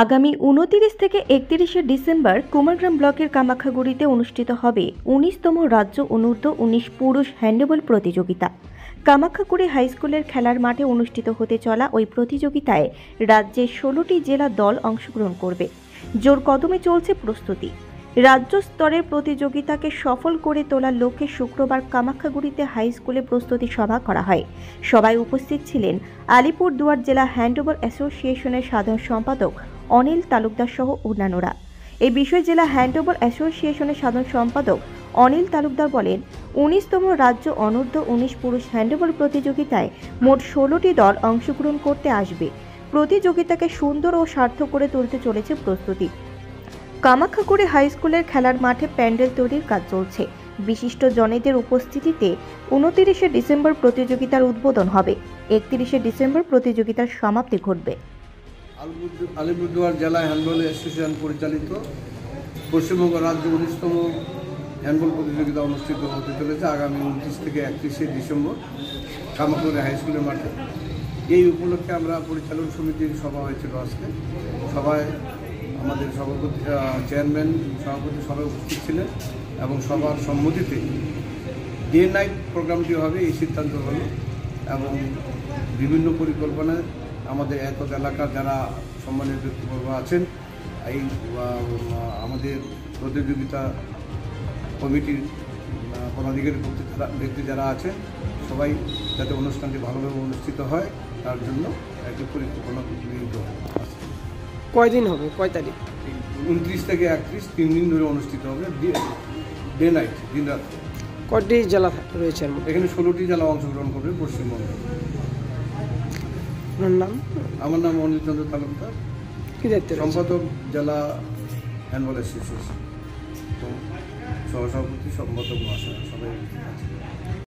আগামী ২৯ থেকে ৩১ ডিসেম্বর কুমারগ্রাম ব্লকের কামাখ্যাগুড়িতে অনুষ্ঠিত হবে ১৯তম রাজ্য অনূর্ধ্ব ১৯ পুরুষ হ্যান্ডবল প্রতিযোগিতা। কামাখ্যাগুড়ি হাইস্কুলের খেলার মাঠে অনুষ্ঠিত হতে চলা ওই প্রতিযোগিতায় রাজ্যের ১৬টি জেলা দল অংশগ্রহণ করবে। জোর কদমে চলছে প্রস্তুতি। রাজ্য স্তরের প্রতিযোগিতাকে সফল করে তোলার লক্ষ্যে শুক্রবার কামাখ্যাগুড়িতে হাইস্কুলে প্রস্তুতি সভা করা হয়। সভায় উপস্থিত ছিলেন আলিপুরদুয়ার জেলা হ্যান্ডবল অ্যাসোসিয়েশনের সাধারণ সম্পাদক অনিল তালুকদার সহ অন্যান্যরা। এই বিষয়ে জেলা হ্যান্ডবল অ্যাসোসিয়েশনের সাধারণ সম্পাদক অনিল তালুকদার বলেন, ১৯তম রাজ্য অনূর্ধ্ব ১৯ পুরুষ হ্যান্ডবল প্রতিযোগিতায় মোট ১৬টি দল অংশগ্রহণ করতে আসবে। প্রতিযোগিতাকে সুন্দর ও সার্থক করে তুলতে চলেছে প্রস্তুতি। কামাখ্যাগুড়ি হাইস্কুলের খেলার মাঠে প্যান্ডেল তৈরির কাজ চলছে। বিশিষ্ট জনেদের উপস্থিতিতে ২৯ ডিসেম্বর প্রতিযোগিতার উদ্বোধন হবে। ৩১ ডিসেম্বর প্রতিযোগিতার সমাপ্তি ঘটবে। আলিপুরদুয়ার জেলা হ্যান্ডবল অ্যাসোসিয়েশন পরিচালিত পশ্চিমবঙ্গ রাজ্য ১৯তম হ্যান্ডবল প্রতিযোগিতা অনুষ্ঠিত হতে চলেছে আগামী ২৯ থেকে ৩১ ডিসেম্বর কামাখ্যাগুড়ি হাইস্কুলের মাঠে। এই উপলক্ষে আমরা পরিচালন সমিতির সভা হয়েছিল আজকে। সভায় আমাদের সভাপতি চেয়ারম্যান সভাপতি সবাই উপস্থিত ছিলেন এবং সবার সম্মতিতে ডে নাইট প্রোগ্রামটি হবে এই সিদ্ধান্ত হলো। এবং বিভিন্ন পরিকল্পনায় আমাদের এত এলাকার যারা সম্মানিত ব্যক্তিবর্গ আছেন, এই আমাদের প্রতিযোগিতা কমিটির পদাধিকারী ব্যক্তি যারা আছেন, সবাই যাতে অনুষ্ঠানটি ভালোভাবে অনুষ্ঠিত হয় তার জন্য একটি পরিকল্পনা গৃহীত আছে। কয়দিন হবে, কয় তারিখ? ২৯ থেকে ৩১, ৩ দিন ধরে অনুষ্ঠিত হবে, ডে নাইট, দিন রাত। কয়টি জেলা রয়েছে? এখানে ১৬টি জেলা অংশগ্রহণ করবে পশ্চিমবঙ্গে। আপনার নাম? আমার নাম অনিল চন্দ্র তালুকদার, কি দায়িত্ব? সম্পাদক জেলা হ্যান্ডবল অ্যাসোসিয়েশন, সহসভাপতি সম্পাদক মহাশয় সবাই আছে।